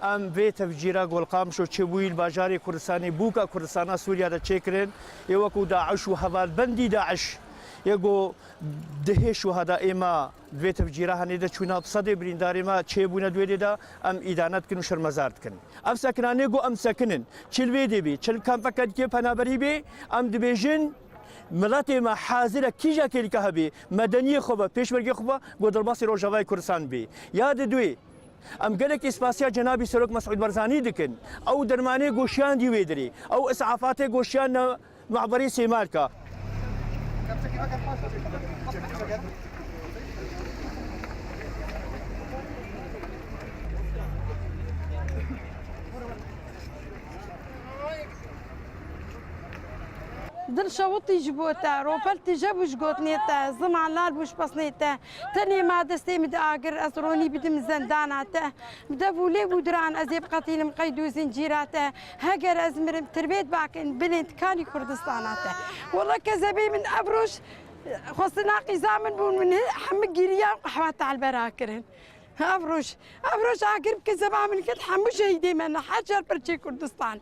ام وی تفجیرا گلقام شو چبویل باجاری کردستانی بوکا کردستانا سوریا دا چکرن یوکو داعش و حوال بندی داعش یگو ده شهداء ما وی تفجیرا هنیده چونا بصد برینداری ما چه بونا دویده دا ام ایدانت کن و شرمزارد کن ام سکنانه گو ام سکنن چل ویده بی چل کم فکر که پنابری بی ام دبیجن ملت ما حاضر کیجا کلی که بی مدنی خوبه پیشمرگی خوبه گو درباسی روجاوای کردستان بی یاد دوی ام قالك اسباسيا جنابي سروك مسعود برزاني دكن او درماني قوشيان دي ويدري او اسعافاتي قوشيان معبري سيمالكا دل شوطي جبوتا روبلتي جابوش قوتنيتا زمان لال بوش بصنيتا تاني ما دستي مد آقر أسروني بدم زنداناتا بدفولي بودران أزيب قتيل مقيدو زنجيراتا هاقر أزمر تربيت باكن بنت كاني كردستاناتا والله كذبي من أبروش خصنا قزامن بون من حمق جريان قحوات على البراكرن أبروش عاقر كذبا من كد حمو شهيدي من حجر برشي كردستان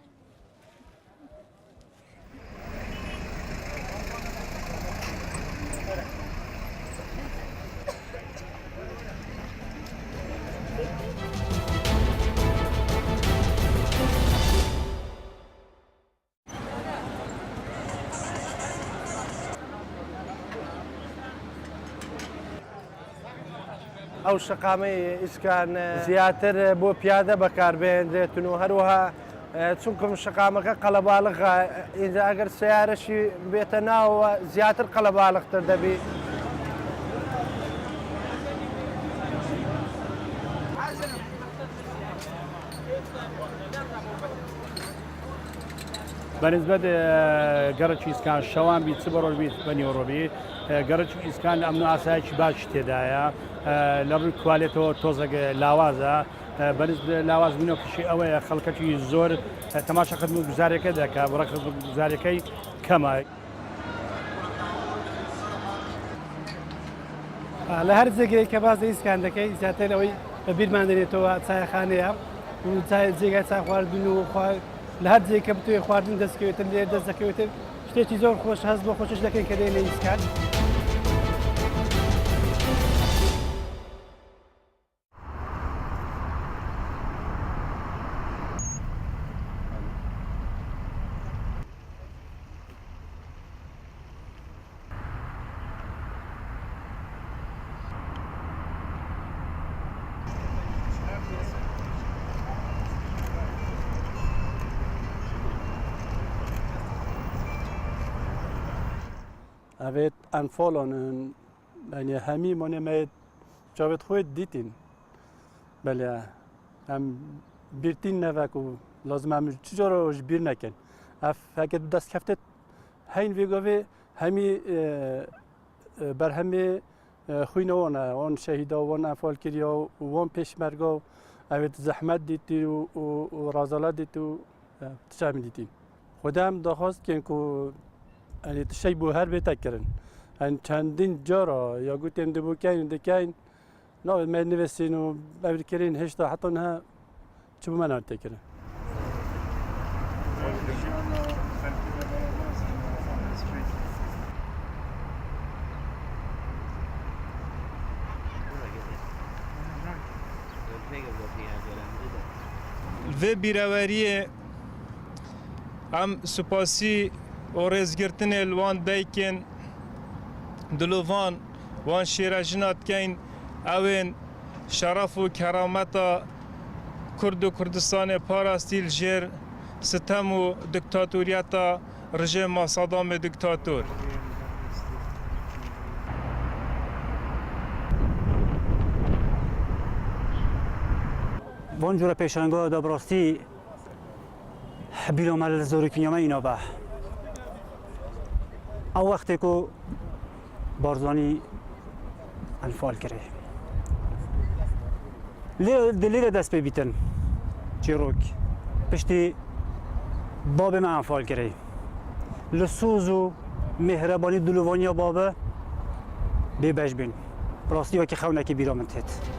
او شقامي اسكان زياتر بو بياده بكاربين زيتون وهروها تشوفكم شقامك قلبالغ اذا اگر سياره شي بيتنا وزياتر قلبالغ تردبي بالنسبة لقرش إسكان شوام بيت سبرول بيت بني وروبي قرش إسكان أمن عسايش باش تدايا لرو كواليتو توزق لاوازا بالنسبة لاواز منو كشي أوي خلقتي زور تماشا خدمة جزاري كذا كبرك جزاري كي كما لهر زيغي كباز إسكان دكي زياتر أوي بير ماندني تو تساي خانيا وتساي زيغي تساي خواردنو لهر زي كبتوي خواردن دەستکەوێتن لێ دەست دەکەوێتن شتێکی زۆر خۆش هەست بۆ خۆشش دەکەین کە دێن لە ئیسکان. اوید انفالان یعنی همی منی می جوید خود دیتین بله هم بیرتین نوک و لازم هم چجورا بیر نکن اف اگر دست کفته هین ویگوی همی بر همی خوینه وان شهیدا وان انفال کریا وان پیشمرگا اوید زحمت دیتی و رازالات دیتی و تشام دیتین خودم دخواست کن که یعنی تشی بو هر بیت کردن. این چندین جارا یا گوتیم دبو کین دکین نه من نوستین و ببرکرین هشتا حتی نه چه بو من آنت کردن. و بیروریه ام سپاسی و رزگرتن الوان دیکن دلوان وان شیراجنات کین اوین شرف و کرامت کرد و کردستان پاراستیل جر ستم و دکتاتوریت رژیم صدام دکتاتور وان جور پیشنگاه دابراستی بیلومال زوریکنیامه اینا به او وقتی که بارزانی انفال کرده دلیل دست ببیتن چیروک پشتی باب من انفال کرده لسوز و مهربانی دلوانی بابه بی بش بین راستی ها که خونه که بیرامن تید